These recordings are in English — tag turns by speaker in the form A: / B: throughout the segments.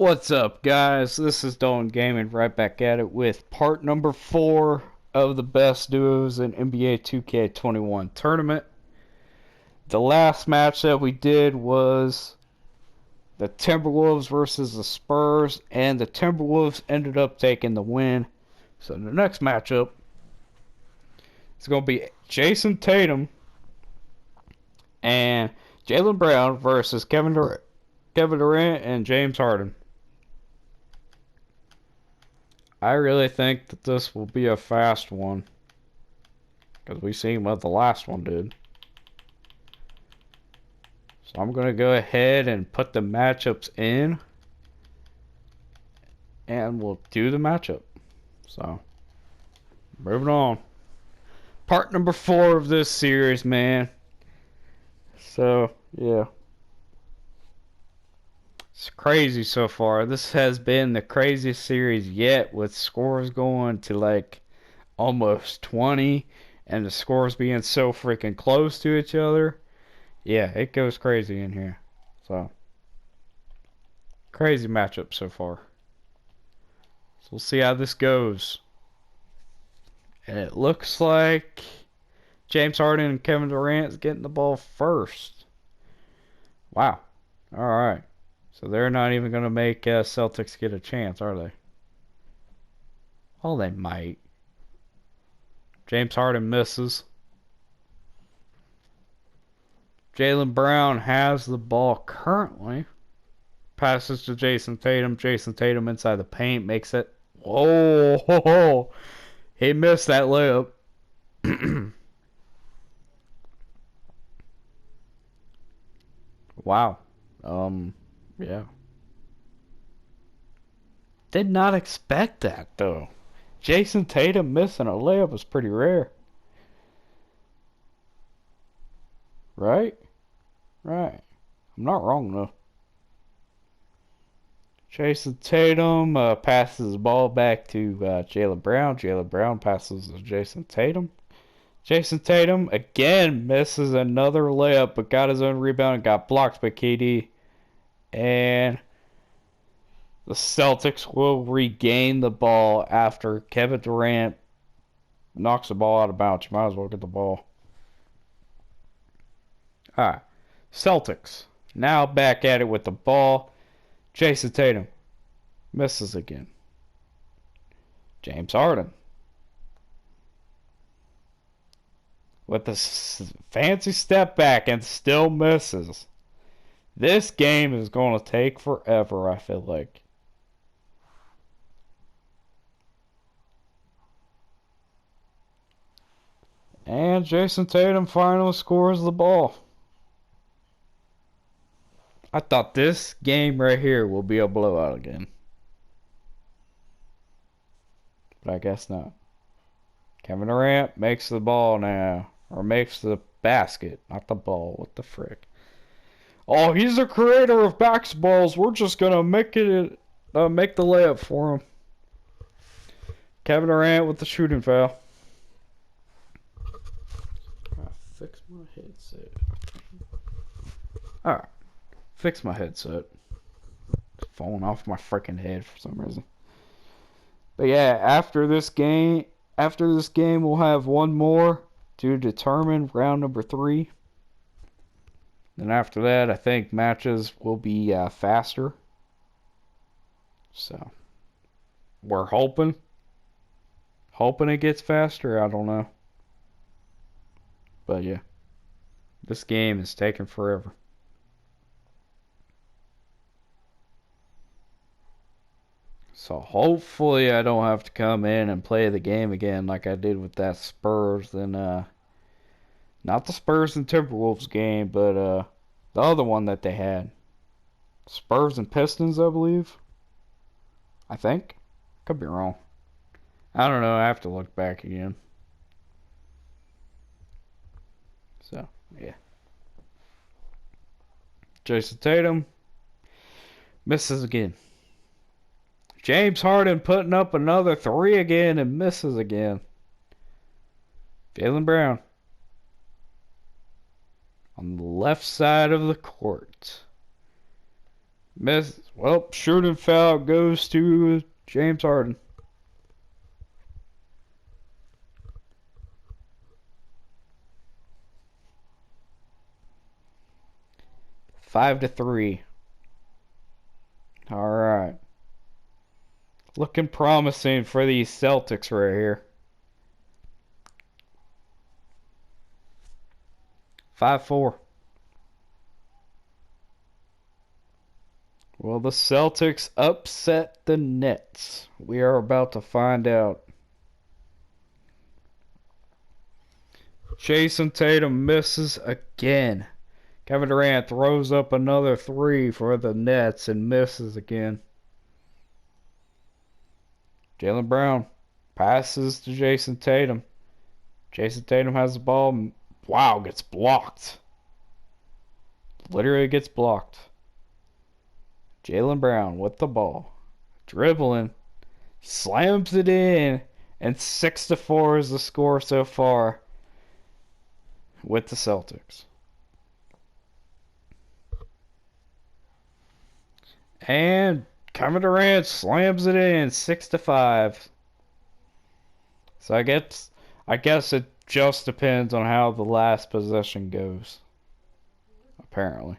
A: What's up, guys? This is Dolan Gaming right back at it with part number 4 of the best duos in NBA 2K21 tournament. The last match that we did was the Timberwolves versus the Spurs, and the Timberwolves ended up taking the win. So the next matchup is going to be Jason Tatum and Jaylen Brown versus Kevin Durant and James Harden. I really think that this will be a fast one, because we seen what the last one did. So I'm going to go ahead and put the matchups in, and we'll do the matchup. So, moving on. Part number 4 of this series, man. So, yeah. It's crazy so far. This has been the craziest series yet, with scores going to like almost 20 and the scores being so freaking close to each other. Yeah, it goes crazy in here. So, crazy matchup so far. So we'll see how this goes. And it looks like James Harden and Kevin Durant is getting the ball first. Wow. Alright. So they're not even going to make Celtics get a chance, are they? Oh, they might. James Harden misses. Jaylen Brown has the ball currently. Passes to Jason Tatum. Jason Tatum inside the paint makes it. Whoa! He missed that layup. Wow. Yeah. Did not expect that, though. Jason Tatum missing a layup was pretty rare. Right? Right. I'm not wrong, though. Jason Tatum passes the ball back to Jaylen Brown. Jaylen Brown passes to Jason Tatum. Jason Tatum again misses another layup, but got his own rebound and got blocked by KD. And the Celtics will regain the ball after Kevin Durant knocks the ball out of bounds. You might as well get the ball. Alright. Celtics now back at it with the ball. Jason Tatum misses again. James Harden with the fancy step back and still misses. This game is going to take forever, I feel like. And Jason Tatum finally scores the ball. I thought this game right here will be a blowout again. But I guess not. Kevin Durant makes the ball now. Or makes the basket, not the ball. What the frick? Oh, he's the creator of basketballs. We're just going to make the layup for him. Kevin Durant with the shooting foul. Fix my headset. Alright. Fix my headset. It's falling off my freaking head for some reason. But yeah, after this game we'll have one more to determine round number 3. Then after that, I think matches will be faster. So, we're hoping it gets faster. I don't know. But yeah, this game is taking forever. So hopefully I don't have to come in and play the game again like I did with that Spurs and not the Spurs and Timberwolves game, but the other one that they had. Spurs and Pistons, I believe. I think. Could be wrong. I don't know. I have to look back again. So, yeah. Jason Tatum misses again. James Harden putting up another 3 again and misses again. Jaylen Brown on the left side of the court. Miss. Well, shooting foul goes to James Harden. 5-3. All right. Looking promising for these Celtics right here. 5-4. Will the Celtics upset the Nets? We are about to find out. Jason Tatum misses again. Kevin Durant throws up another three for the Nets and misses again. Jaylen Brown passes to Jason Tatum. Jason Tatum has the ball. Wow, gets blocked. Literally gets blocked. Jaylen Brown with the ball. Dribbling. Slams it in. And 6-4 is the score so far with the Celtics. And Kevin Durant slams it in 6-5. So I guess it just depends on how the last possession goes. Apparently.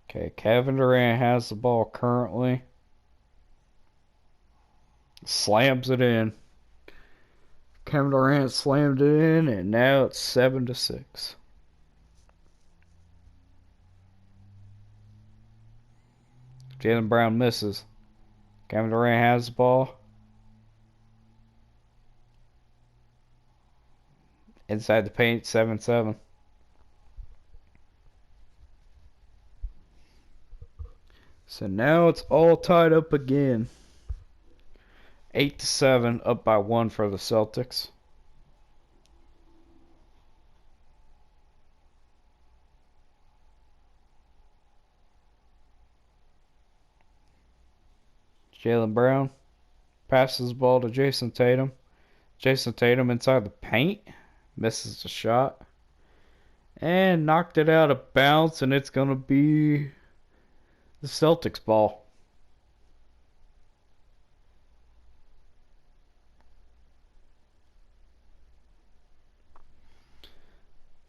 A: Okay, Kevin Durant has the ball currently. Slams it in. Kevin Durant slammed it in, and now it's 7-6. Jaylen Brown misses. Kevin Durant has the ball. Inside the paint, 7-7. So now it's all tied up again. 8-7, up by 1 for the Celtics. Jaylen Brown passes the ball to Jason Tatum. Jason Tatum inside the paint. Misses the shot. And knocked it out of bounds, and it's going to be the Celtics ball.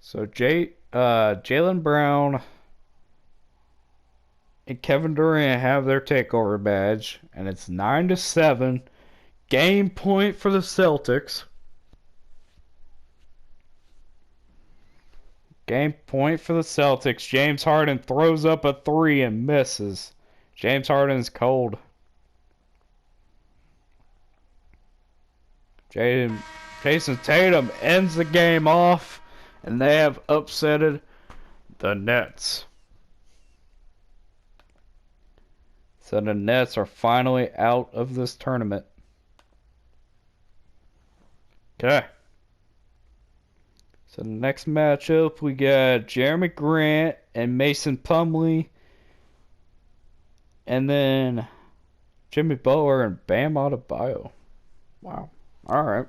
A: So Jaylen Brown and Kevin Durant have their takeover badge, and it's 9-7. Game point for the Celtics. Game point for the Celtics. James Harden throws up a three and misses. James Harden's cold. Jason Tatum ends the game off, and they have upsetted the Nets. So the Nets are finally out of this tournament. Okay. So the next matchup, we got Jeremy Grant and Mason Plumlee. And then Jimmy Butler and Bam Adebayo. Wow. Alright.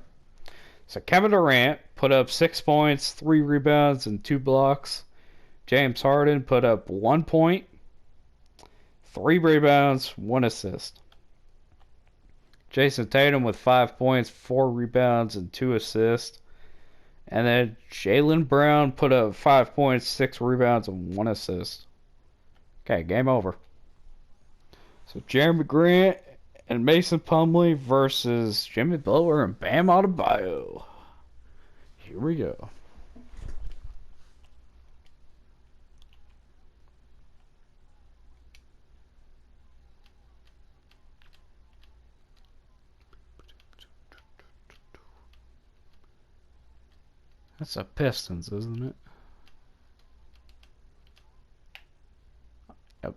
A: So Kevin Durant put up 6 points, 3 rebounds, and 2 blocks. James Harden put up 1 point, 3 rebounds, 1 assist. Jason Tatum with 5 points, 4 rebounds, and 2 assists. And then Jaylen Brown put up 5 points, 6 rebounds, and 1 assist. Okay, game over. So Jeremy Grant and Mason Plumlee versus Jimmy Butler and Bam Adebayo. Here we go. That's the Pistons, isn't it? Yep.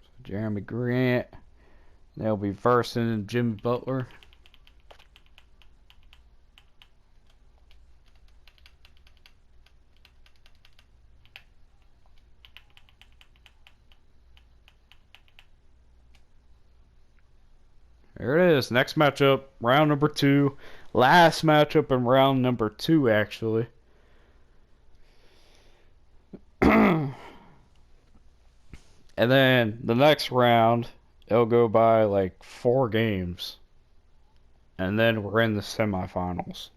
A: So Jeremy Grant. They'll be versing Jimmy Butler. There it is. Next matchup, round number 2. last matchup in round number 2, actually. And then the next round, it'll go by like 4 games. And then we're in the semifinals.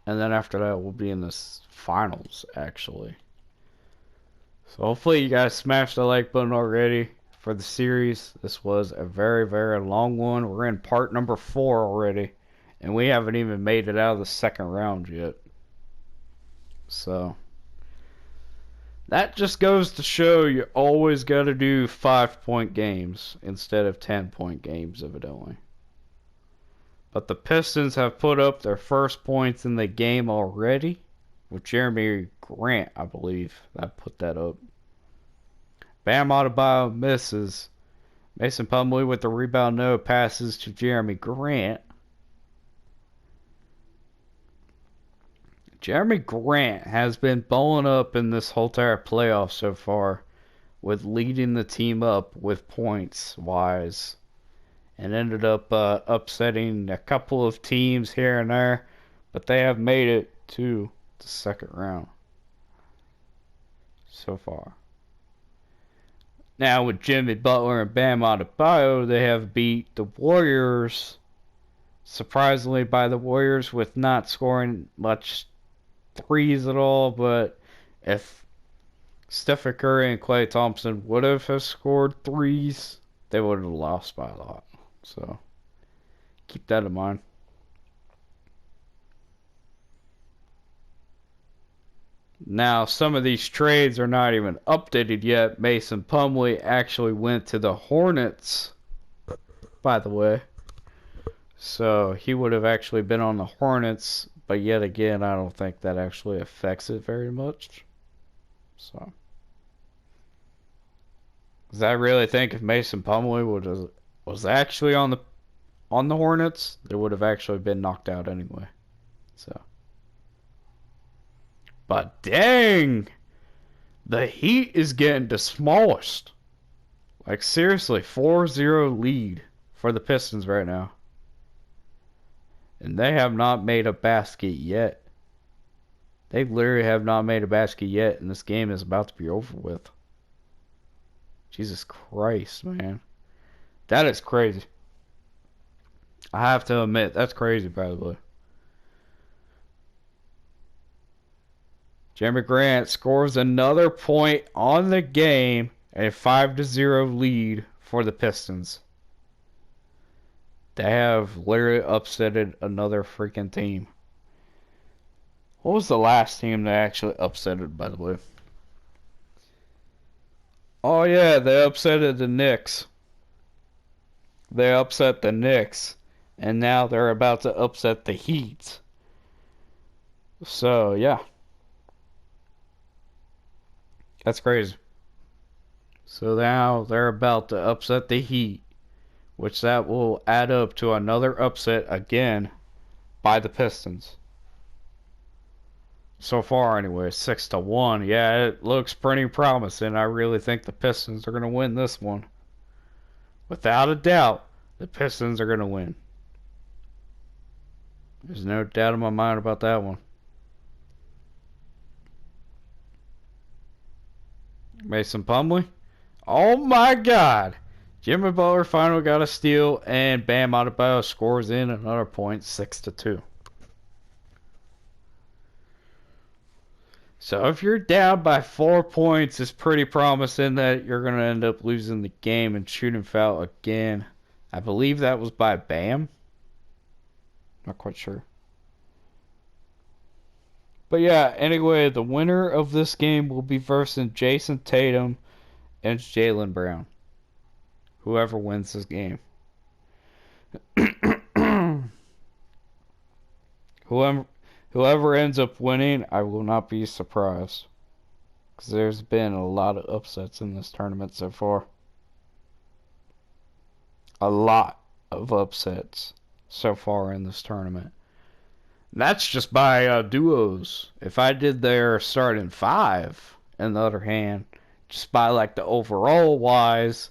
A: And then after that, we'll be in the finals, actually. So hopefully you guys smashed the like button already for the series. This was a very, very long one. We're in part number 4 already. And we haven't even made it out of the second round yet. So that just goes to show you always got to do 5-point games instead of 10-point games, evidently. But the Pistons have put up their first points in the game already. With Jeremy Grant, I believe, that put that up. Bam Adebayo misses. Mason Plumlee with the rebound, no passes to Jeremy Grant. Jeremy Grant has been balling up in this whole entire playoff so far, with leading the team up with points wise, and ended up upsetting a couple of teams here and there, but they have made it to the second round so far. Now with Jimmy Butler and Bam Adebayo, they have beat the Warriors, surprisingly by the Warriors, with not scoring much threes at all. But if Stephen Curry and Klay Thompson would have scored threes, they would have lost by a lot. So keep that in mind. Now, some of these trades are not even updated yet. Mason Plumlee actually went to the Hornets, by the way. So he would have actually been on the Hornets, but yet again, I don't think that actually affects it very much. So, because I really think if Mason Plumlee was actually on the Hornets, they would have actually been knocked out anyway. So. But dang, the Heat is getting the smallest. Like seriously, 4-0 lead for the Pistons right now. And they have not made a basket yet. They literally have not made a basket yet, and this game is about to be over with. Jesus Christ, man. That is crazy. I have to admit, that's crazy, by the way. Jeremy Grant scores another point on the game, a 5-0 lead for the Pistons. They have literally upsetted another freaking team. What was the last team that actually upsetted, by the way? Oh yeah, they upsetted the Knicks. They upset the Knicks, and now they're about to upset the Heat. So, yeah. That's crazy. So now they're about to upset the Heat, which that will add up to another upset again by the Pistons. So far anyway, 6-1. Yeah, it looks pretty promising. I really think the Pistons are going to win this one. Without a doubt, the Pistons are going to win. There's no doubt in my mind about that one. Mason Plumlee. Oh my God. Jimmy Butler finally got a steal, and Bam Adebayo scores in another point, 6-2. So if you're down by 4 points, it's pretty promising that you're going to end up losing the game and shooting foul again. I believe that was by Bam. Not quite sure. But yeah, anyway, the winner of this game will be versus Jason Tatum and Jaylen Brown. Whoever wins this game. Whoever ends up winning, I will not be surprised. Because there's been a lot of upsets in this tournament so far. A lot of upsets so far in this tournament. And that's just by duos. If I did their starting 5, on the other hand, just by like the overall wise,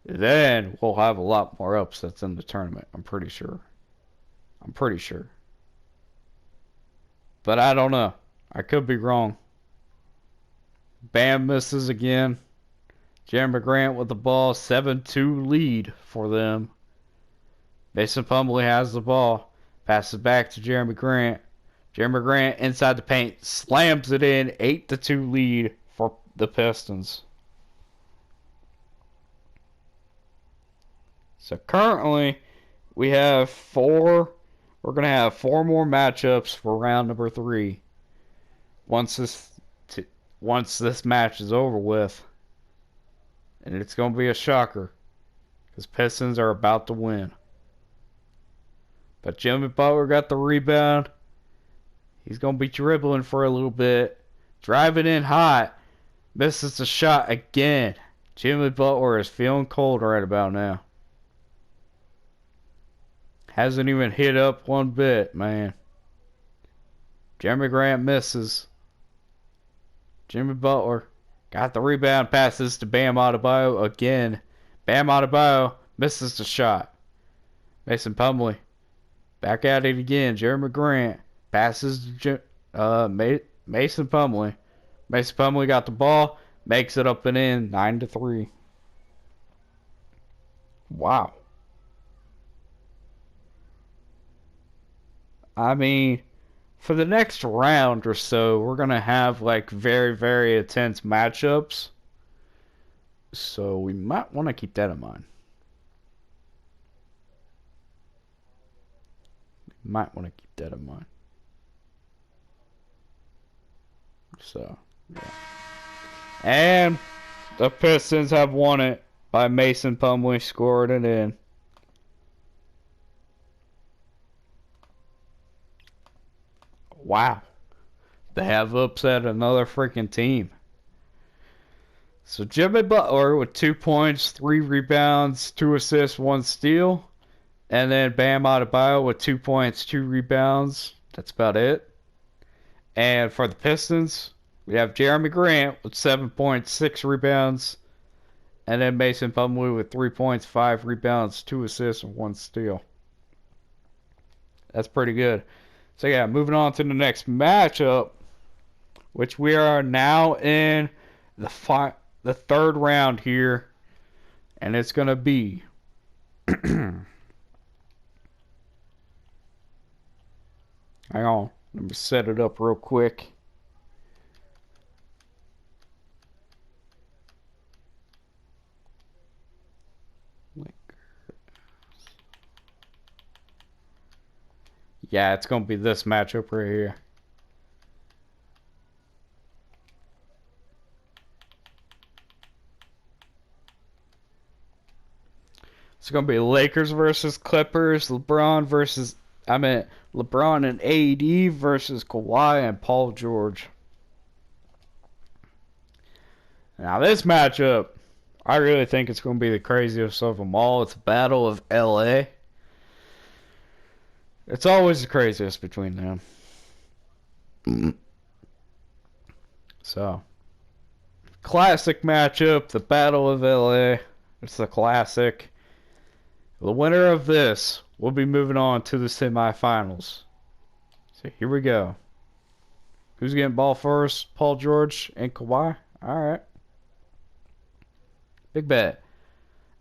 A: then we'll have a lot more upsets in the tournament. I'm pretty sure. but I don't know. I could be wrong. Bam misses again. Jeremy Grant with the ball, 7-2 lead for them. Mason Plumlee has the ball, passes back to Jeremy Grant. Jeremy Grant inside the paint, slams it in, 8-2 lead for the Pistons. So currently, we have we're going to have 4 more matchups for round number 3. Once this match is over with. And it's going to be a shocker. Because Pistons are about to win. But Jimmy Butler got the rebound. He's going to be dribbling for a little bit. Driving in hot. Misses the shot again. Jimmy Butler is feeling cold right about now. Hasn't even hit up one bit, man. Jeremy Grant misses. Jimmy Butler got the rebound, passes to Bam Adebayo again. Bam Adebayo misses the shot. Mason Plumlee back at it again. Jeremy Grant passes to Mason Plumlee. Mason Plumlee got the ball, makes it up and in, 9-3. Wow. I mean, for the next round or so, we're going to have like very, very intense matchups. So we might want to keep that in mind. So, yeah. And the Pistons have won it by Mason Plumlee scored it in. Wow. They have upset another freaking team. So Jimmy Butler with 2 points, 3 rebounds, 2 assists, 1 steal. And then Bam Adebayo with 2 points, 2 rebounds. That's about it. And for the Pistons, we have Jeremy Grant with 7 points, 6 rebounds. And then Mason Plumlee with 3 points, 5 rebounds, 2 assists, and 1 steal. That's pretty good. So yeah, moving on to the next matchup, which we are now in the 3rd round here, and it's gonna be hang on, let me set it up real quick. Yeah, it's going to be this matchup right here. It's going to be Lakers versus Clippers, LeBron and AD versus Kawhi and Paul George. Now this matchup, I really think it's going to be the craziest of them all. It's a battle of LA. It's always the craziest between them. So, classic matchup, the Battle of LA. It's a classic. The winner of this will be moving on to the semifinals. So here we go. Who's getting ball first? Paul George and Kawhi? Alright. Big bet.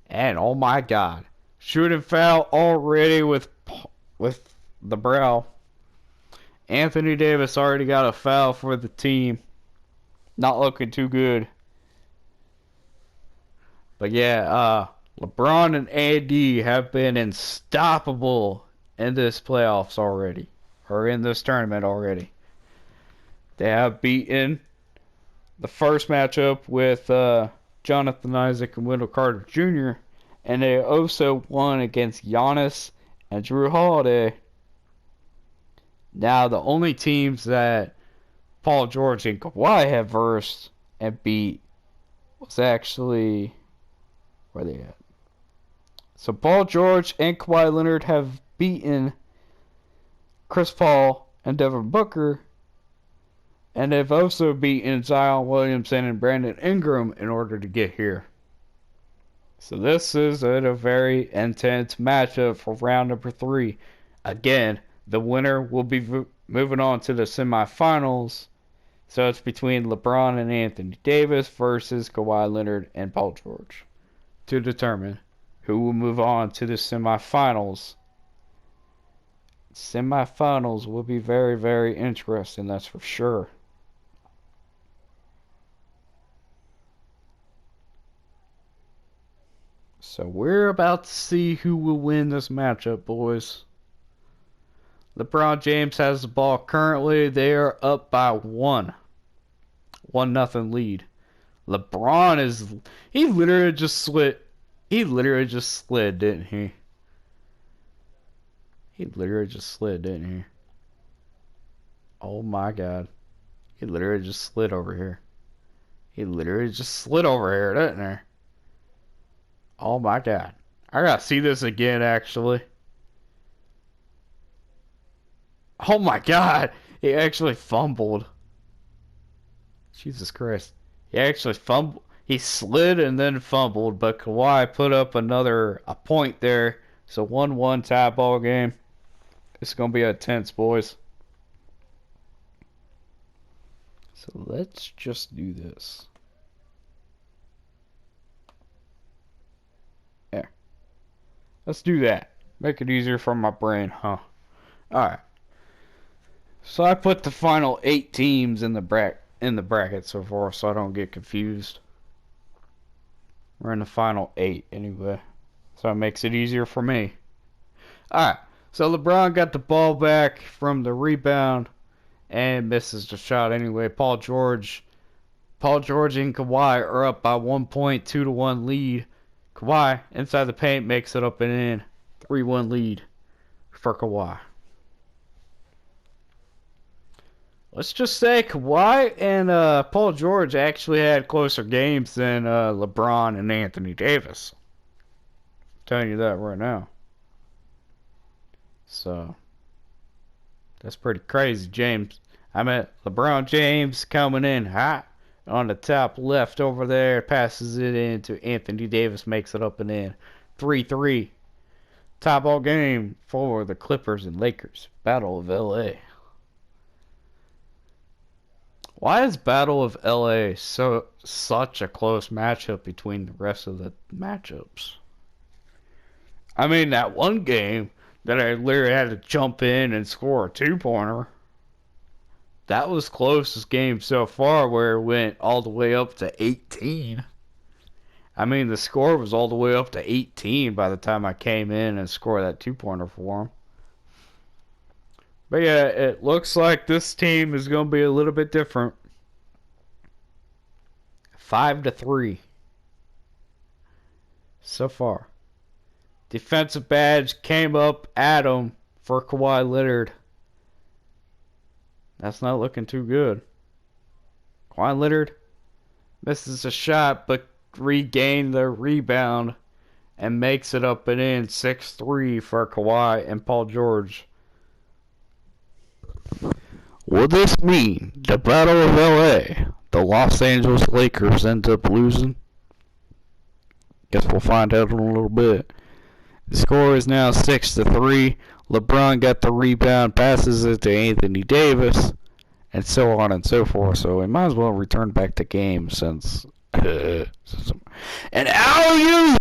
A: And oh my god. Shooting foul already with the brow. Anthony Davis already got a foul for the team. Not looking too good. But yeah, LeBron and AD have been unstoppable in this playoffs already. Or in this tournament already. They have beaten the first matchup with Jonathan Isaac and Wendell Carter Jr. And they also won against Giannis and Drew Holiday. Now, the only teams that Paul George and Kawhi have versed and beat was actually... where are they at? So, Paul George and Kawhi Leonard have beaten Chris Paul and Devin Booker. And they've also beaten Zion Williamson and Brandon Ingram in order to get here. So this is a very intense matchup for round number 3. Again, the winner will be moving on to the semifinals. So it's between LeBron and Anthony Davis versus Kawhi Leonard and Paul George to determine who will move on to the semifinals. Semifinals will be very, very interesting, that's for sure. So we're about to see who will win this matchup, boys. LeBron James has the ball currently. They are up by 1. 1-0 lead. LeBron is... He literally just slid. He literally just slid, didn't he? He literally just slid, didn't he? Oh my god. He literally just slid over here. He literally just slid over here, didn't he? Oh my god. I gotta see this again, actually. Oh my god. He actually fumbled. Jesus Christ. He actually fumbled. He slid and then fumbled, but Kawhi put up a point there. So 1-1 tie ball game. It's going to be intense, boys. So let's just do this. There. Let's do that. Make it easier for my brain, huh? Alright. So I put the final 8 teams in the bracket so far, so I don't get confused. We're in the final 8 anyway, so it makes it easier for me. Alright, so LeBron got the ball back from the rebound and misses the shot anyway. Paul George and Kawhi are up by 1 point, 2-1 lead. Kawhi inside the paint makes it up and in. 3-1 lead for Kawhi. Let's just say Kawhi and Paul George actually had closer games than LeBron and Anthony Davis. I'm telling you that right now. So, that's pretty crazy, James. LeBron James coming in hot on the top left over there. Passes it in to Anthony Davis, makes it up and in. 3-3. Tie ball game for the Clippers and Lakers. Battle of LA. Why is Battle of LA such a close matchup between the rest of the matchups? I mean, that one game that I literally had to jump in and score a 2-pointer, that was closest game so far, where it went all the way up to 18. I mean, the score was all the way up to 18 by the time I came in and scored that 2-pointer for him. But yeah, it looks like this team is going to be a little bit different. 5-3 so far. Defensive badge came up at him for Kawhi Leonard. That's not looking too good. Kawhi Leonard misses a shot, but regained the rebound and makes it up and in. 6-3 for Kawhi and Paul George. Will this mean the Battle of LA, the Los Angeles Lakers, end up losing? Guess we'll find out in a little bit. The score is now 6-3. LeBron got the rebound, passes it to Anthony Davis, and so on and so forth. So we might as well return back to game since an alley-oop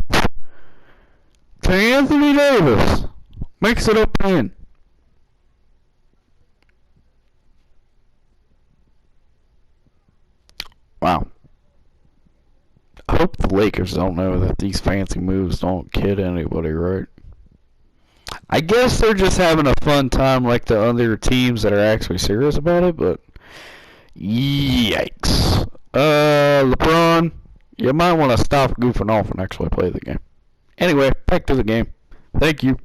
A: to Anthony Davis makes it up in. Wow. I hope the Lakers don't know that these fancy moves don't kid anybody, right? I guess they're just having a fun time like the other teams that are actually serious about it, but yikes. LeBron, you might want to stop goofing off and actually play the game. Anyway, back to the game. Thank you.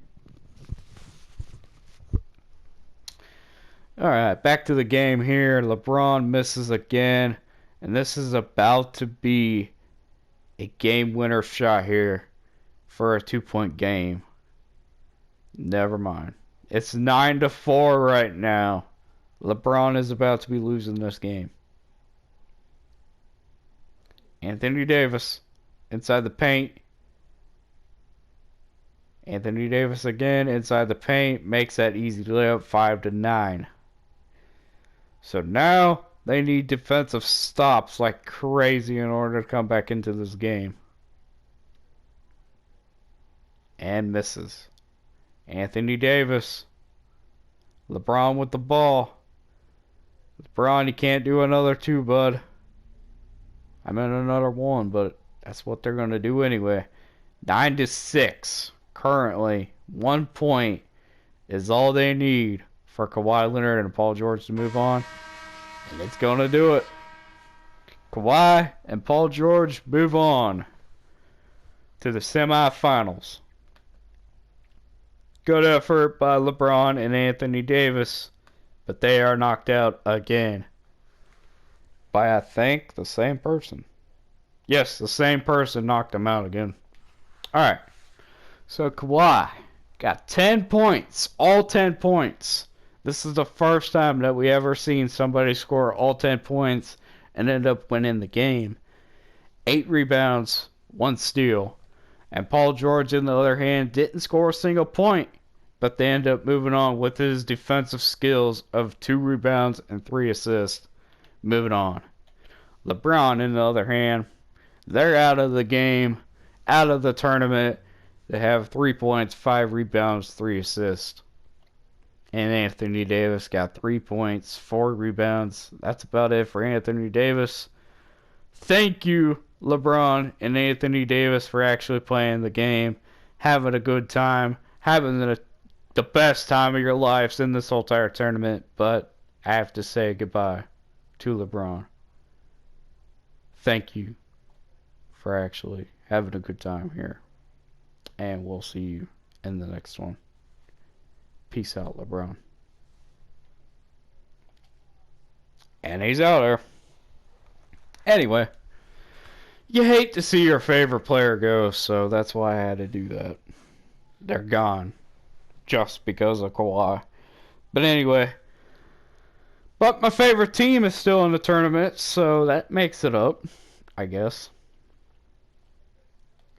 A: Alright, back to the game here. LeBron misses again. And this is about to be a game winner shot here for a 2-point game. Never mind. It's 9-4 right now. LeBron is about to be losing this game. Anthony Davis inside the paint. Anthony Davis again inside the paint. Makes that easy layup. 5-9. So now they need defensive stops like crazy in order to come back into this game. And misses. Anthony Davis. LeBron with the ball. LeBron, you can't do another two, bud. I meant another one, but that's what they're going to do anyway. 9-6. Currently, 1 point is all they need for Kawhi Leonard and Paul George to move on. And it's going to do it. Kawhi and Paul George move on to the semifinals. Good effort by LeBron and Anthony Davis, but they are knocked out again by, I think, the same person. Yes, the same person knocked them out again. Alright, so Kawhi got 10 points, all 10 points. This is the first time that we ever seen somebody score all 10 points and end up winning the game. 8 rebounds, 1 steal. And Paul George, on the other hand, didn't score a single point, but they end up moving on with his defensive skills of 2 rebounds and 3 assists. Moving on. LeBron, on the other hand, they're out of the game, out of the tournament. They have 3 points, 5 rebounds, 3 assists. And Anthony Davis got 3 points, 4 rebounds. That's about it for Anthony Davis. Thank you, LeBron and Anthony Davis, for actually playing the game, having a good time, having the best time of your lives in this whole entire tournament. But I have to say goodbye to LeBron. Thank you for actually having a good time here. And we'll see you in the next one. Peace out, LeBron. And he's out there. Anyway, you hate to see your favorite player go, so that's why I had to do that. They're gone. Just because of Kawhi. But anyway. But my favorite team is still in the tournament, so that makes it up, I guess.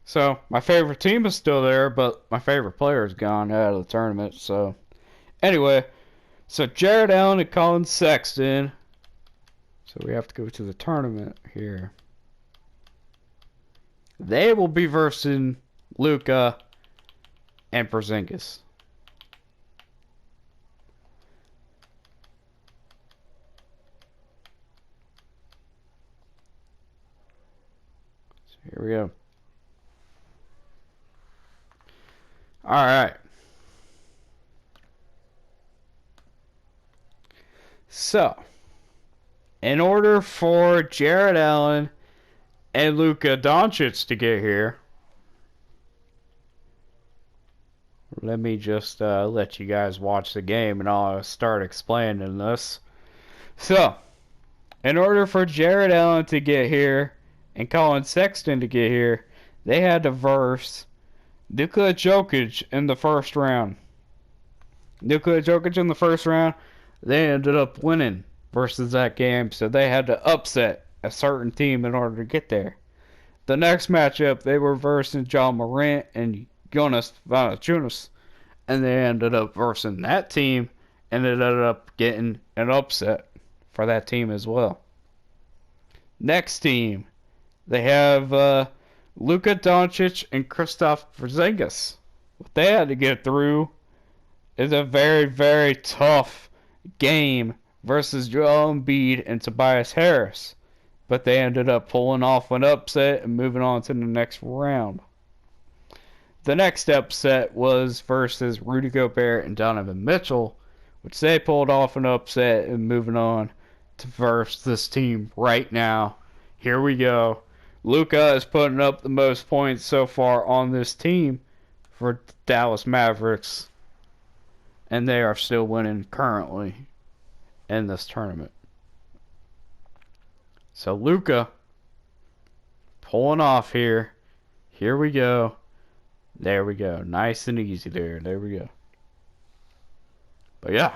A: So, my favorite team is still there, but my favorite player is gone out of the tournament, so. Anyway, so Jarrett Allen and Colin Sexton. So we have to go to the tournament here. They will be versing Luka and Porzingis. So here we go. Alright. So, in order for Jarrett Allen and Luka Doncic to get here, let me just let you guys watch the game and I'll start explaining this. So, in order for Jarrett Allen to get here and Colin Sexton to get here, they had to verse Nikola Jokic in the first round. Nikola Jokic in the first round, they ended up winning versus that game, so they had to upset a certain team in order to get there. The next matchup, they were versing John Morant and Jonas Valanciunas, and they ended up versing that team, and it ended up getting an upset for that team as well. Next team, they have Luka Doncic and Kristaps Porzingis. What they had to get through is a very, very tough game versus Joel Embiid and Tobias Harris. But they ended up pulling off an upset and moving on to the next round. The next upset was versus Rudy Gobert and Donovan Mitchell, which they pulled off an upset and moving on to verse this team right now. Here we go. Luka is putting up the most points so far on this team for the Dallas Mavericks. And they are still winning currently in this tournament. So Luka pulling off here. Here we go. There we go. Nice and easy there. There we go. But yeah.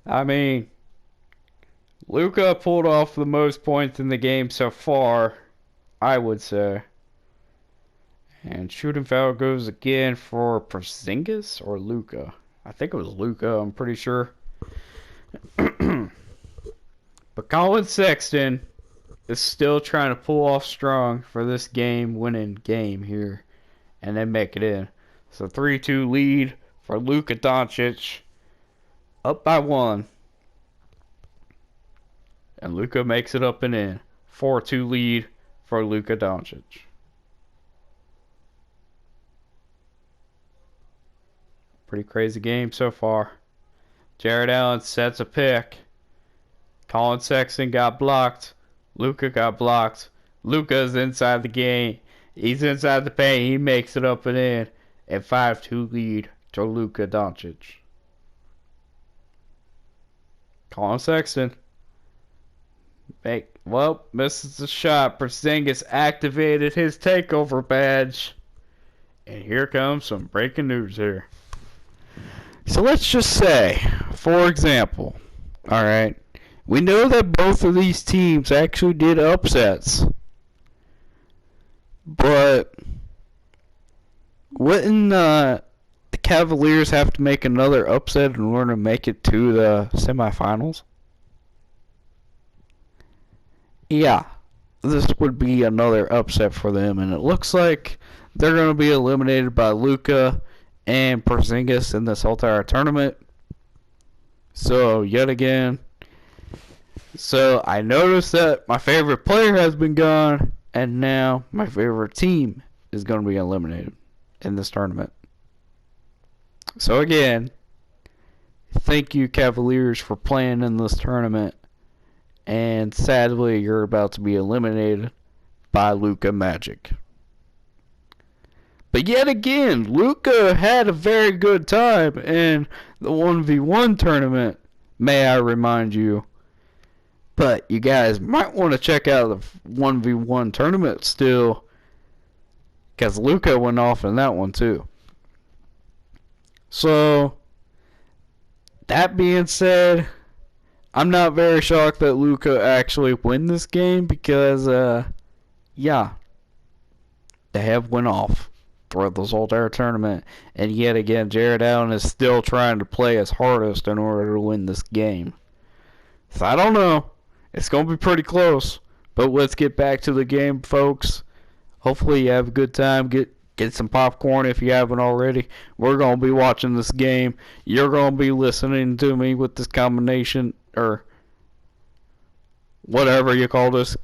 A: I mean, Luka pulled off the most points in the game so far, I would say. And shooting foul goes again for Porzingis or Luka. I think it was Luka, I'm pretty sure. But Colin Sexton is still trying to pull off strong for this game-winning game here, and then make it in. So 3-2 lead for Luka Doncic, up by 1. And Luka makes it up and in. 4-2 lead for Luka Doncic. Pretty crazy game so far. Jared Allen sets a pick. Colin Sexton got blocked. Luka got blocked. Luka's inside the game. He's inside the paint. He makes it up and in. And 5-2 lead to Luka Doncic. Colin Sexton. Misses the shot. Porzingis activated his takeover badge. And here comes some breaking news here. So let's just say, for example, alright, we know that both of these teams actually did upsets. But wouldn't the Cavaliers have to make another upset in order to make it to the semifinals? Yeah, this would be another upset for them, and it looks like they're going to be eliminated by Luka and Porzingis in this entire tournament. So, yet again, I noticed that my favorite player has been gone, and now my favorite team is going to be eliminated in this tournament. So again, thank you Cavaliers for playing in this tournament. And sadly, you're about to be eliminated by Luka Magic. But yet again, Luka had a very good time in the 1v1 tournament, may I remind you. But you guys might want to check out the 1v1 tournament still, because Luka went off in that one too. So, that being said, I'm not very shocked that Luka actually win this game because, yeah, they have went off throughout this whole entire tournament. And yet again, Jared Allen is still trying to play his hardest in order to win this game. So I don't know. It's going to be pretty close. But let's get back to the game, folks. Hopefully you have a good time. Get some popcorn if you haven't already. We're going to be watching this game. You're going to be listening to me with this combination, or whatever you call this.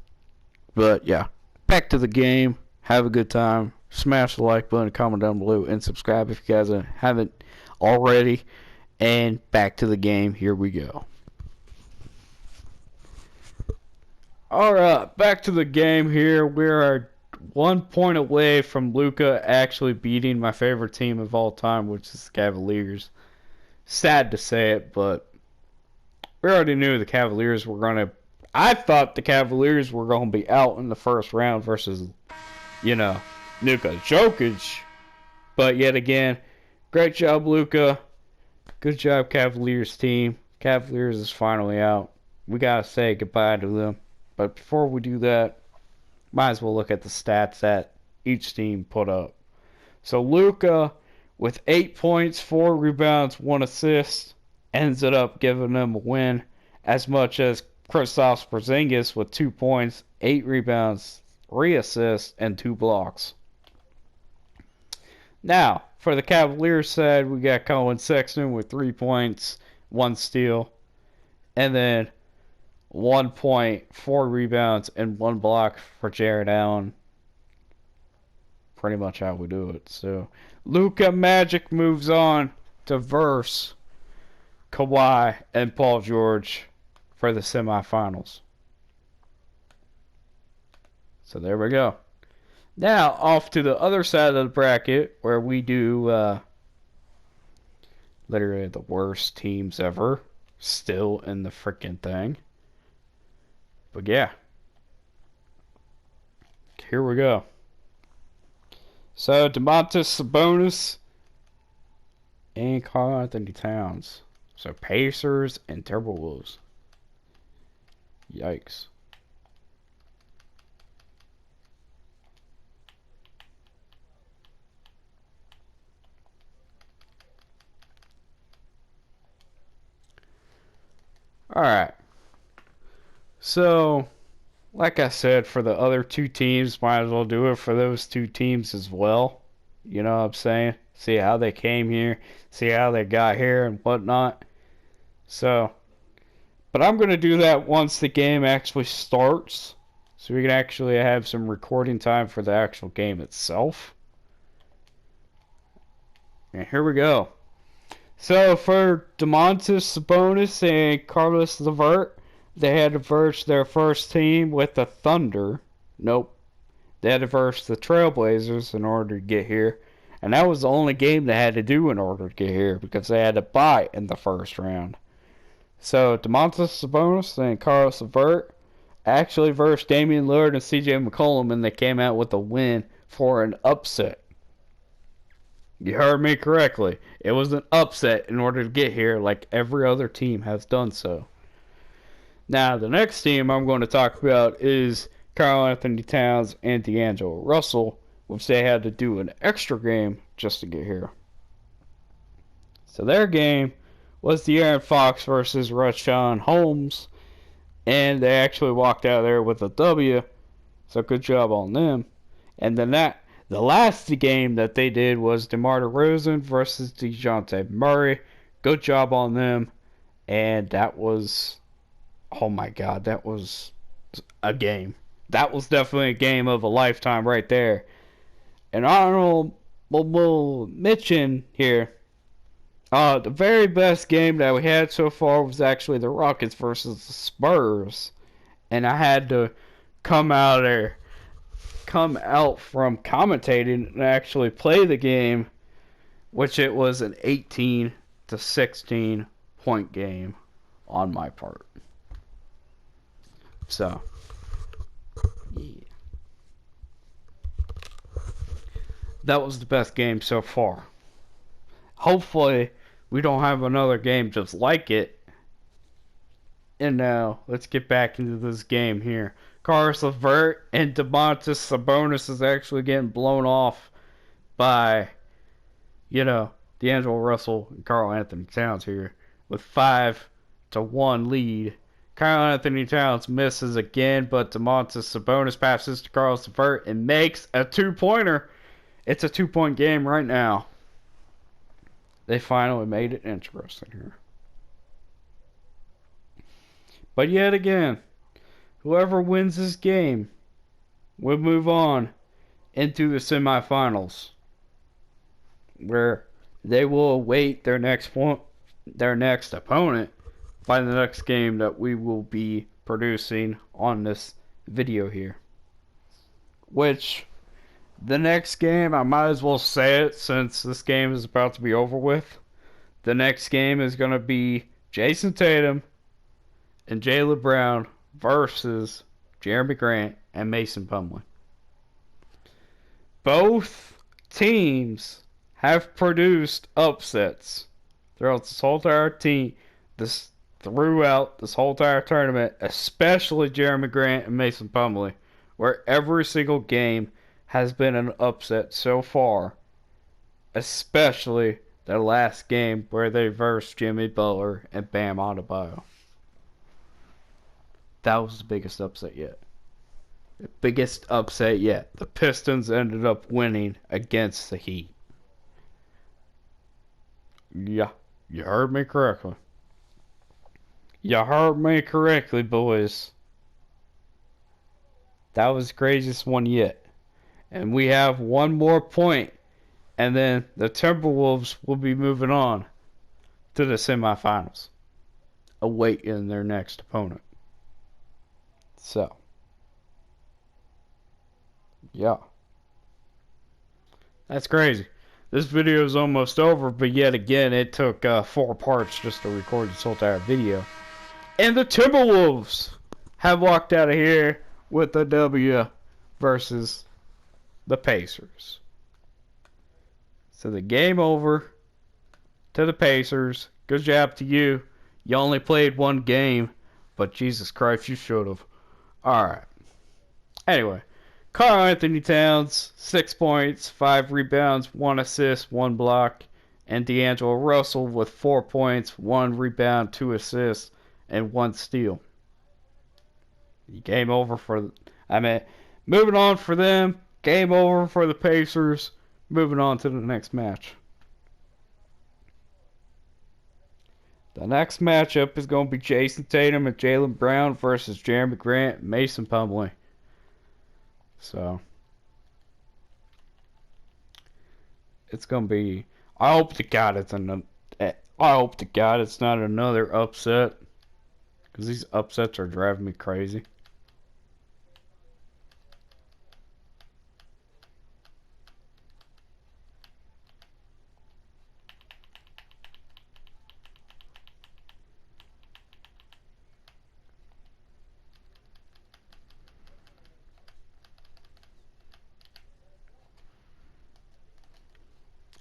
A: But yeah, back to the game. Have a good time. Smash the like button, comment down below, and subscribe if you guys haven't already. And back to the game. Here we go. Alright, back to the game here. We are 1 point away from Luka actually beating my favorite team of all time, which is the Cavaliers. Sad to say it, but we already knew the Cavaliers were going to... I thought the Cavaliers were going to be out in the first round versus, Luka Jokic. But yet again, great job, Luka. Good job, Cavaliers team. Cavaliers is finally out. We got to say goodbye to them. But before we do that, might as well look at the stats that each team put up. So Luka, with 8 points, 4 rebounds, 1 assist, ends it up giving them a win, as much as Kristaps Porzingis with 2 points, 8 rebounds, 3 assists, and 2 blocks. Now, for the Cavaliers side, we got Colin Sexton with 3 points, 1 steal, and then 1 point, 4 rebounds, and 1 block for Jared Allen. Pretty much how we do it. So, Luka Magic moves on to verse Kawhi and Paul George for the semifinals. So there we go. Now, off to the other side of the bracket, where we do literally the worst teams ever still in the freaking thing. But yeah, here we go. So, Domantas Sabonis and Karl-Anthony Towns. So, Pacers and Timberwolves. Yikes. Alright. So, like I said, for the other two teams, might as well do it for those two teams as well. You know what I'm saying? See how they came here, see how they got here and whatnot. So, but I'm going to do that once the game actually starts. So we can actually have some recording time for the actual game itself. And here we go. So for Domantas Sabonis and Carlos LeVert, they had to verse their first team with the Thunder. Nope. They had to verse the Trailblazers in order to get here. And that was the only game they had to do in order to get here because they had to bye in the first round. So Domantas Sabonis and Carlos LeVert actually versed Damian Lillard and CJ McCollum, and they came out with a win for an upset. You heard me correctly. It was an upset in order to get here, like every other team has done so. Now, the next team I'm going to talk about is Karl Anthony Towns and Deandra Russell, which they had to do an extra game just to get here. So their game was De'Aaron Fox versus Richaun Holmes, and they actually walked out of there with a W, so good job on them. And then the last game that they did was DeMar DeRozan versus DeJounte Murray. Good job on them, and that was, oh my God, that was a game. That was definitely a game of a lifetime right there. And honorable mention here, the very best game that we had so far was actually the Rockets versus the Spurs. And I had to come out from commentating and actually play the game, which it was an 18 to 16 point game on my part. So, yeah. That was the best game so far. Hopefully, we don't have another game just like it. And now, let's get back into this game here. Carlos LeVert and Domantas Sabonis is actually getting blown off by, D'Angelo Russell and Karl Anthony Towns here with 5-1 lead. Karl Anthony Towns misses again, but Domantas Sabonis passes to Carlos LeVert and makes a two-pointer. It's a 2-point game right now. They finally made it interesting here. But yet again, whoever wins this game will move on into the semifinals, where they will await their next opponent by the next game that we will be producing on this video here. Which, the next game, I might as well say it since this game is about to be over with. The next game is going to be Jason Tatum and Jaylen Brown versus Jeremy Grant and Mason Plumlee. Both teams have produced upsets throughout this whole entire tournament, especially Jeremy Grant and Mason Plumlee, where every single game has been an upset so far, especially the last game where they versed Jimmy Butler and Bam Adebayo. That was the biggest upset yet. The biggest upset yet. The Pistons ended up winning against the Heat. Yeah, you heard me correctly. You heard me correctly, boys. That was the craziest one yet. And we have one more point, and then the Timberwolves will be moving on to the semifinals, awaiting their next opponent. So, yeah. That's crazy. This video is almost over, but yet again, it took 4 parts just to record this whole entire video. And the Timberwolves have walked out of here with a W versus the Pacers. So the game over to the Pacers. Good job to you. You only played one game, but Jesus Christ, you should have. Alright. Anyway, Karl Anthony Towns, 6 points, 5 rebounds, 1 assist, 1 block. And D'Angelo Russell with 4 points, 1 rebound, 2 assists, and 1 steal. Game over for, moving on for them. Game over for the Pacers. Moving on to the next match. The next matchup is going to be Jayson Tatum and Jaylen Brown versus Jeremy Grant and Mason Plumlee. So, it's going to be, I hope to God it's not another upset, because these upsets are driving me crazy.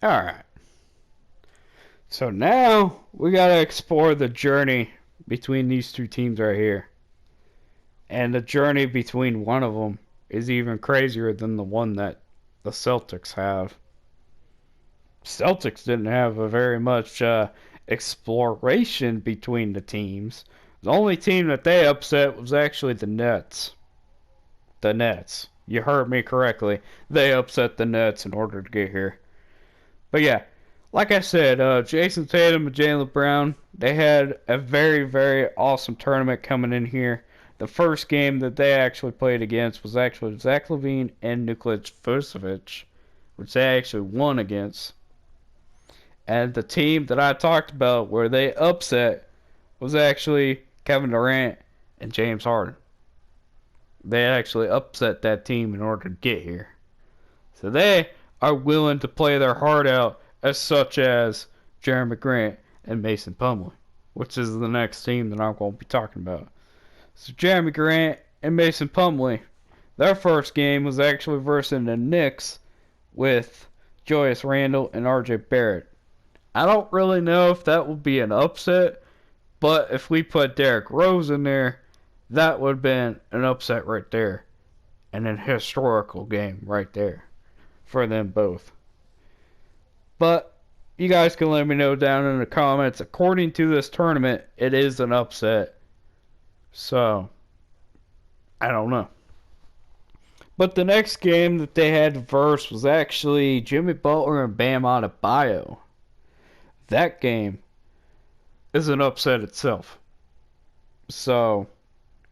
A: Alright. So now we gotta explore the journey between these two teams right here. And the journey between one of them is even crazier than the one that the Celtics have. Celtics didn't have a very much exploration between the teams. The only team that they upset was actually the Nets. The Nets. You heard me correctly. They upset the Nets in order to get here. But yeah, like I said, Jayson Tatum and Jaylen Brown, they had a very, very awesome tournament coming in here. The first game that they actually played against was actually Zach LaVine and Nikola Vucevic, which they actually won against. And the team that I talked about where they upset was actually Kevin Durant and James Harden. They actually upset that team in order to get here. So they are willing to play their heart out, as such as Jeremy Grant and Mason Plumlee, which is the next team that I'm going to be talking about. So Jeremy Grant and Mason Plumlee, their first game was actually versus the Knicks with Julius Randle and RJ Barrett. I don't really know if that will be an upset, but if we put Derrick Rose in there, that would have been an upset right there. And an historical game right there for them both. But you guys can let me know down in the comments. According to this tournament, it is an upset. So, I don't know. But the next game that they had to verse was actually Jimmy Butler and Bam Adebayo. That game is an upset itself. So,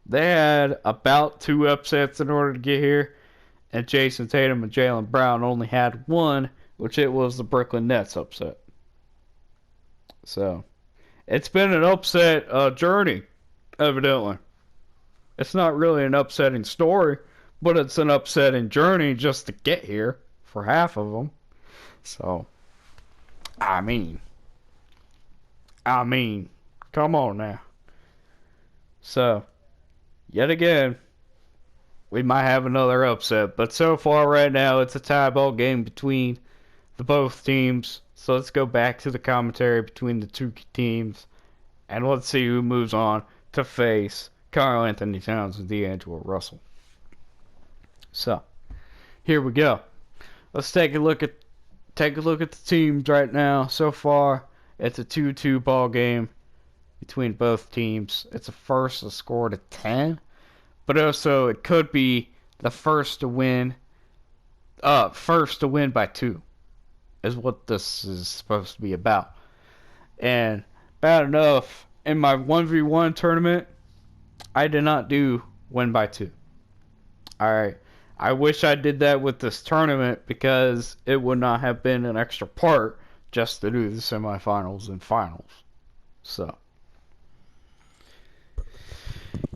A: they had about 2 upsets in order to get here. And Jayson Tatum and Jaylen Brown only had 1, which it was the Brooklyn Nets upset. So, it's been an upset journey, evidently. It's not really an upsetting story, but it's an upsetting journey just to get here for half of them. So, I mean, come on now. So, yet again, we might have another upset, but so far right now it's a tie ball game between the both teams. So let's go back to the commentary between the two teams, and let's see who moves on to face Karl Anthony Towns and Deandra Russell. So here we go. Let's take a look at the teams right now. So far, it's a 2-2 ball game between both teams. It's a first to score to 10. But also, it could be the first to win by 2, is what this is supposed to be about. And bad enough, in my 1v1 tournament, I did not do win by 2. Alright, I wish I did that with this tournament because it would not have been an extra part just to do the semifinals and finals. So,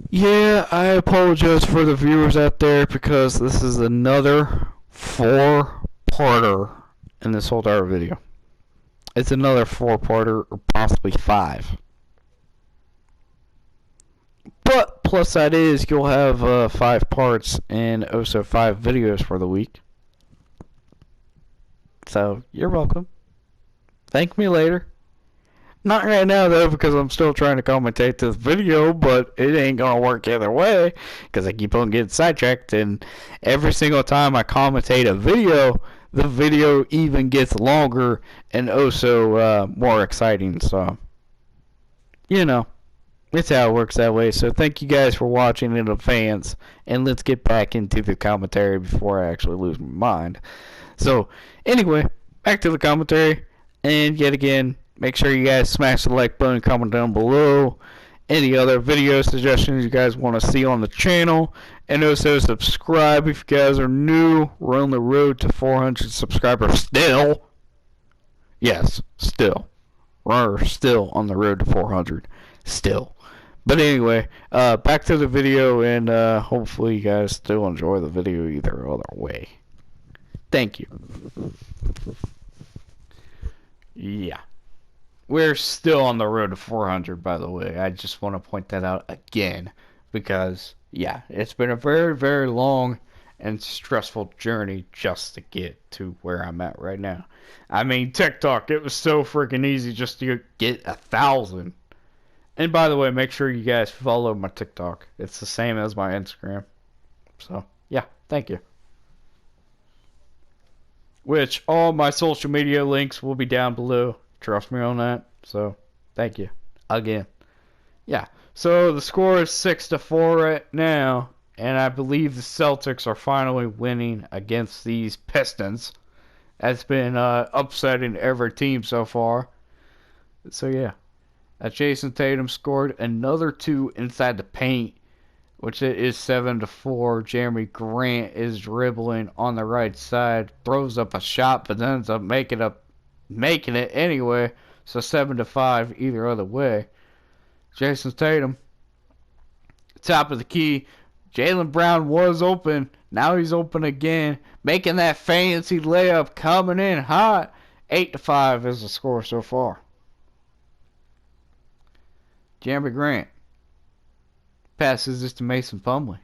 A: yeah, I apologize for the viewers out there because this is another 4-parter in this whole entire video. It's another 4-parter or possibly 5. But plus that is you'll have 5 parts and also 5 videos for the week. So you're welcome. Thank me later. Not right now, though, because I'm still trying to commentate this video, but it ain't gonna work either way, because I keep on getting sidetracked, and every single time I commentate a video, the video even gets longer and also more exciting, so, you know, It's how it works that way. So thank you guys for watching in advance, and let's get back into the commentary before I actually lose my mind. So anyway, back to the commentary, and yet again, make sure you guys smash the like button, comment down below any other video suggestions you guys want to see on the channel, and also subscribe if you guys are new. We're on the road to 400 subscribers still. Yes, still. We're still on the road to 400. Still. But anyway, back to the video, and hopefully you guys still enjoy the video either other way. Thank you. Yeah. We're still on the road to 400, by the way. I just want to point that out again, because, yeah, it's been a very, very long and stressful journey just to get to where I'm at right now. I mean, TikTok, it was so freaking easy just to get 1,000. And by the way, make sure you guys follow my TikTok. It's the same as my Instagram. So, yeah, thank you. Which, all my social media links will be down below. Trust me on that. So, thank you. Again. Yeah. So, the score is 6-4 right now. And I believe the Celtics are finally winning against these Pistons. That's been upsetting every team so far. So, yeah. Jason Tatum scored another 2 inside the paint, which is 7-4. Jeremy Grant is dribbling on the right side, throws up a shot, but ends up making it anyway. So 7-5 either other way. Jason Tatum, top of the key. Jaylen Brown was open. Now he's open again, making that fancy layup, coming in hot. 8-5 is the score so far. Jeremy Grant passes this to Mason Plumlee.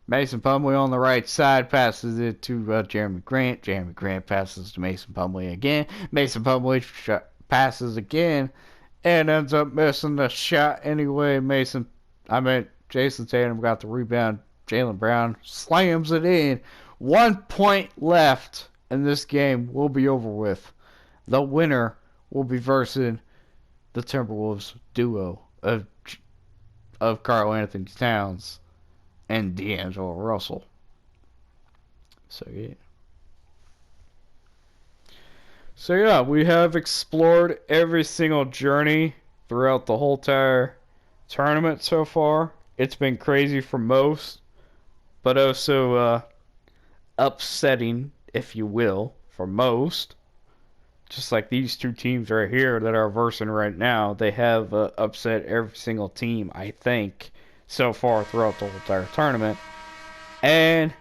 A: Mason Plumlee on the right side passes it to Jeremy Grant. Jeremy Grant passes to Mason Plumlee again. Mason Plumlee passes again and ends up missing the shot anyway. Jason Tatum got the rebound. Jaylen Brown slams it in. 1 point left, and this game will be over with. The winner will be versus the Timberwolves duo of Karl Anthony Towns and Deandra Russell. So yeah, we have explored every single journey throughout the whole entire tournament so far. It's been crazy for most, but also upsetting, if you will, for most. Just like these two teams right here that are versing right now, they have upset every single team, I think, so far throughout the whole entire tournament. And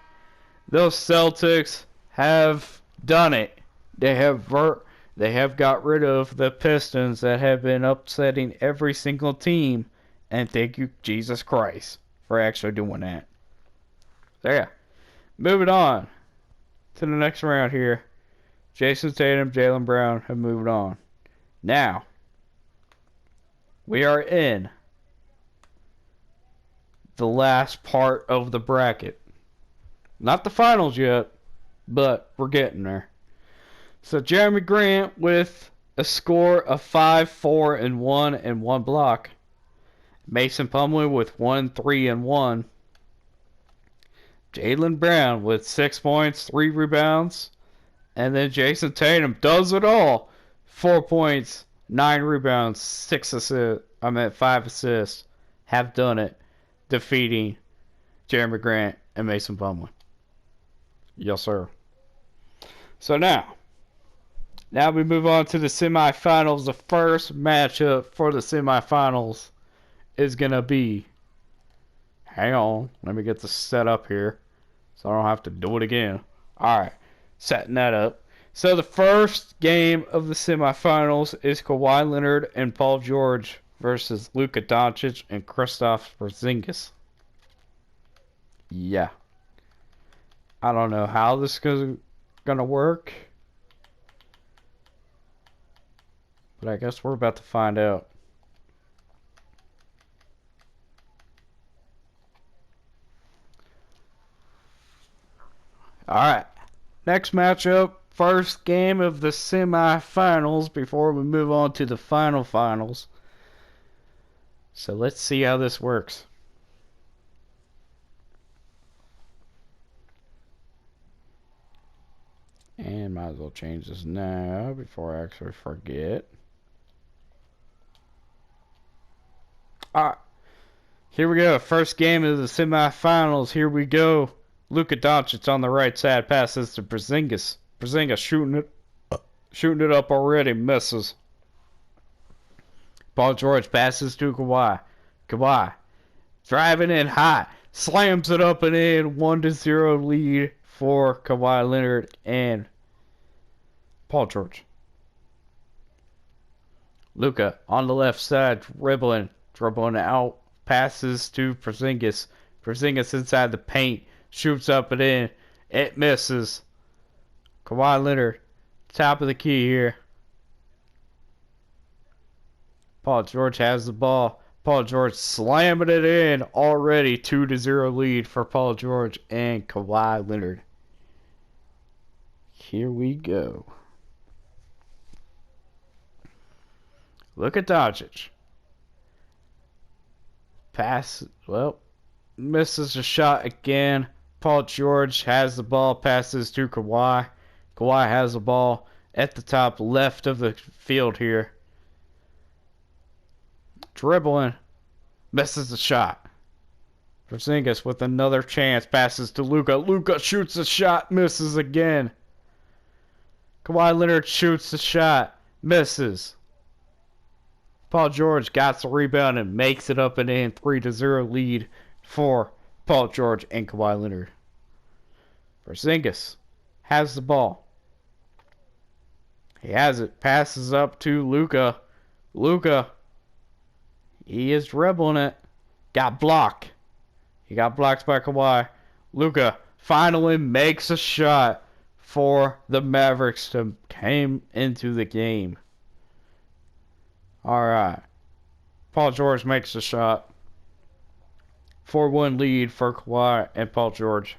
A: those Celtics have done it. They have got rid of the Pistons that have been upsetting every single team. And thank you, Jesus Christ, for actually doing that. So yeah, moving on to the next round here. Jason Tatum, Jaylen Brown have moved on. Now, we are in the last part of the bracket. Not the finals yet, but we're getting there. So Jeremy Grant with a score of 5, 4, and 1 and 1 block. Mason Plumlee with 1, 3, and 1. Jaylen Brown with 6 points, 3 rebounds. And then Jason Tatum does it all. 4 points, 9 rebounds, 5 assists. Have done it, defeating Jeremy Grant and Mason Plumlee. Yes, sir. So now we move on to the semifinals. The first matchup for the semifinals is going to be... Hang on. Let me get this set up here so I don't have to do it again. Alright. Setting that up. So the first game of the semifinals is Kawhi Leonard and Paul George versus Luka Doncic and Kristaps Porzingis. Yeah. I don't know how this is gonna work, but I guess we're about to find out. Alright. Next matchup, first game of the semifinals. Before we move on to the finals, So let's see how this works. And might as well change this now before I actually forget. Alright, here we go. First game of the semifinals. Here we go. Luka Doncic on the right side passes to Porzingis. Porzingis shooting it up already, misses. Paul George passes to Kawhi. Kawhi driving in hot, slams it up and in. 1-0 lead for Kawhi Leonard and Paul George. Luka on the left side, dribbling out, passes to Porzingis. Porzingis inside the paint, shoots up and in. It misses. Kawhi Leonard, top of the key here. Paul George has the ball. Paul George slamming it in. Already 2-0 lead for Paul George and Kawhi Leonard. Here we go. Look at Doncic. Pass, well, misses a shot again. Paul George has the ball, passes to Kawhi. Kawhi has the ball at the top left of the field here. Dribbling, misses the shot. Porzingis with another chance, passes to Luka. Luka shoots a shot, misses again. Kawhi Leonard shoots the shot, misses. Paul George got the rebound and makes it up and in. 3-0 lead for Paul George and Kawhi Leonard. Porzingis has the ball. He has it, passes up to Luka. Luka, he is dribbling it. Got blocked. He got blocked by Kawhi. Luka finally makes a shot for the Mavericks to came into the game. Alright. Paul George makes a shot. 4-1 lead for Kawhi and Paul George.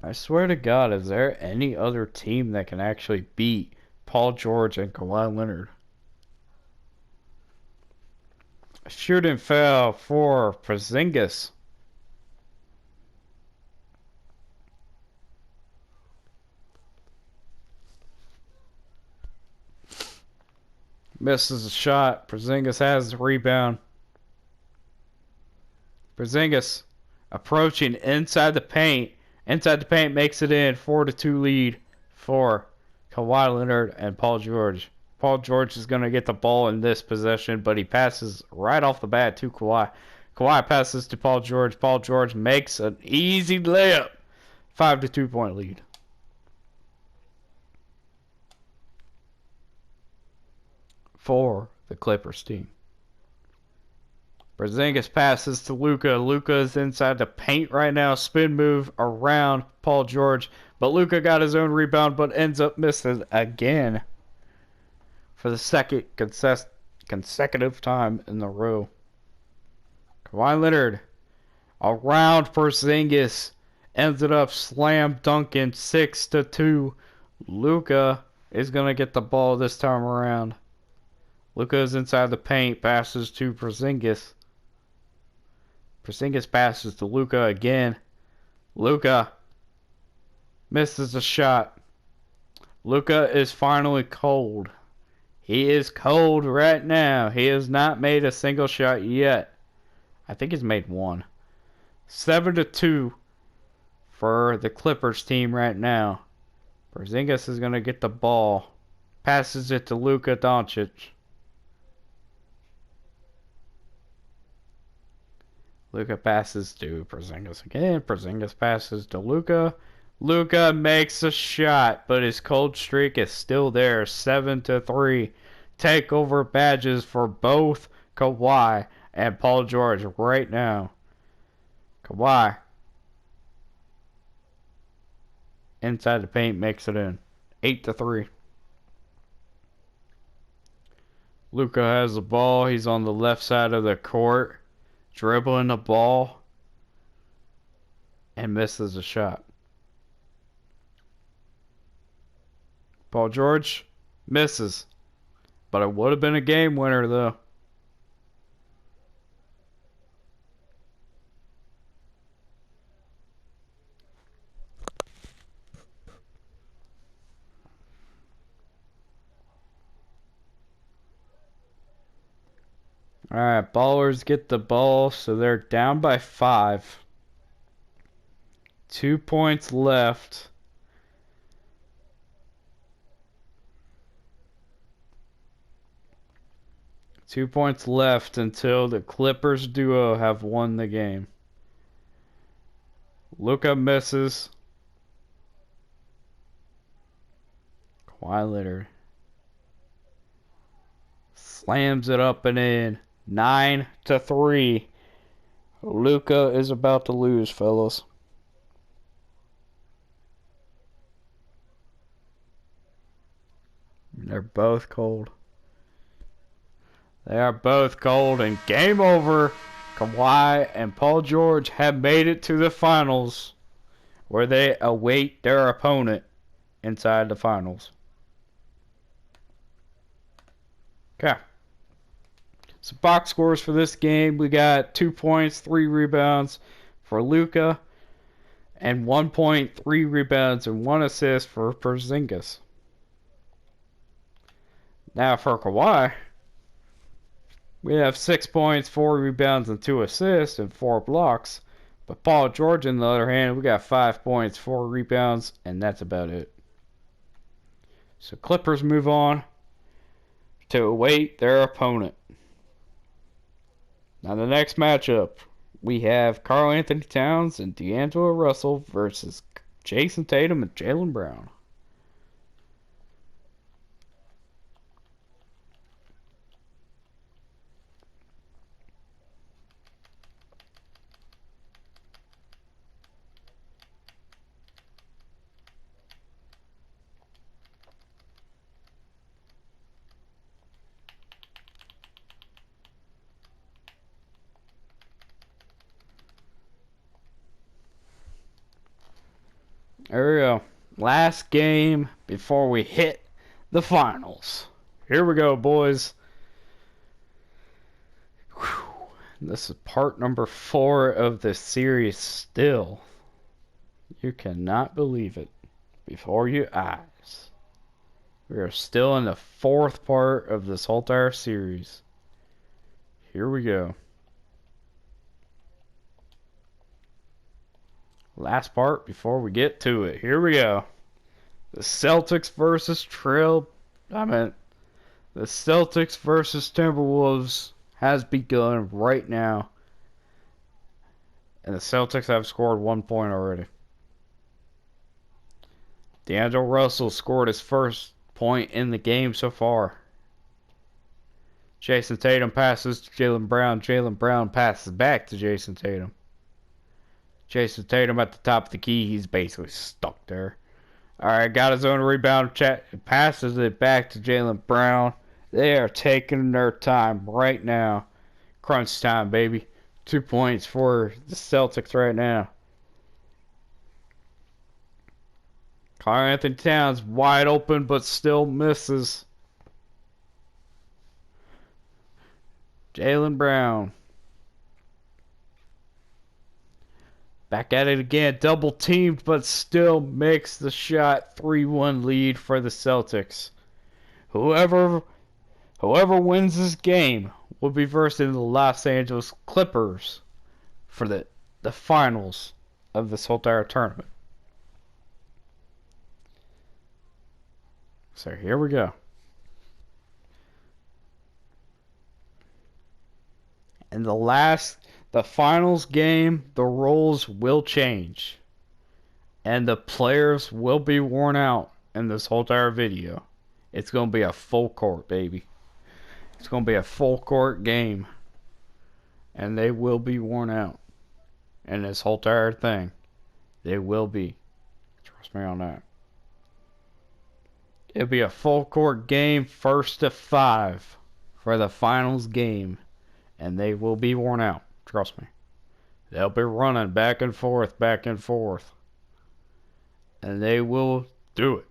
A: I swear to God, is there any other team that can actually beat Paul George and Kawhi Leonard? Shooting foul for Porzingis. Misses a shot. Porzingis has the rebound. Porzingis approaching inside the paint. Inside the paint makes it in. 4-2 lead for Kawhi Leonard and Paul George. Paul George is going to get the ball in this possession, but he passes right off the bat to Kawhi. Kawhi passes to Paul George. Paul George makes an easy layup. 5-2 point lead. For the Clippers team. Porzingis passes to Luka. Luka is inside the paint right now. Spin move around Paul George. But Luka got his own rebound but ends up missing again for the second consecutive time in a row. Kawhi Leonard around Porzingis. Ended up slam dunking 6-2. Luka is going to get the ball this time around. Luka is inside the paint, passes to Porzingis. Porzingis passes to Luka again. Luka misses a shot. Luka is finally cold. He is cold right now. He has not made a single shot yet. I think he's made one. 7-2 for the Clippers team right now. Porzingis is going to get the ball. Passes it to Luka Doncic. Luka passes to Porzingis again. Porzingis passes to Luka. Luka makes a shot, but his cold streak is still there. 7-3. Takeover badges for both Kawhi and Paul George right now. Kawhi inside the paint makes it in. 8-3. Luka has the ball. He's on the left side of the court. Dribbling the ball and misses a shot. Paul George misses. But it would have been a game winner, though. Alright, Ballers get the ball, so they're down by 5. 2 points left. Two points left until the Clippers duo have won the game. Luka misses. Kawhi Leonard slams it up and in. 9-3. Luka is about to lose, fellas. They're both cold. They are both cold, and game over. Kawhi and Paul George have made it to the finals, where they await their opponent inside the finals. Okay. So box scores for this game, we got 2 points, 3 rebounds for Luka, and 1 point, 3 rebounds, and 1 assist for Porzingis. Now for Kawhi, we have 6 points, 4 rebounds, and 2 assists, and 4 blocks. But Paul George, on the other hand, we got 5 points, 4 rebounds, and that's about it. So Clippers move on to await their opponent. Now the next matchup, we have Karl-Anthony Towns and Deandra Russell versus Jason Tatum and Jaylen Brown. There we go. Last game before we hit the finals. Here we go, boys. Whew. This is part number 4 of the series still. You cannot believe it. Before your eyes. We are still in the 4th part of this whole entire series. Here we go. Last part before we get to it. Here we go. The Celtics versus the Celtics versus Timberwolves has begun right now. And the Celtics have scored 1 point already. Deandra Russell scored his first point in the game so far. Jason Tatum passes to Jaylen Brown. Jaylen Brown passes back to Jason Tatum. Jason Tatum at the top of the key. He's basically stuck there. Alright, got his own rebound. Passes it back to Jaylen Brown. They are taking their time right now. Crunch time, baby. 2 points for the Celtics right now. Karl-Anthony Towns wide open but still misses. Jaylen Brown. Back at it again, double teamed, but still makes the shot. 3-1 lead for the Celtics. Whoever wins this game will be versed in the Los Angeles Clippers for the finals of this whole entire tournament. So here we go. And the finals game, the roles will change. And the players will be worn out in this whole entire video. It's going to be a full court, baby. It's going to be a full court game. And they will be worn out in this whole entire thing. They will be. Trust me on that. It'll be a full court game, 1st to 5 for the finals game. And they will be worn out. Trust me. They'll be running back and forth, back and forth. And they will do it.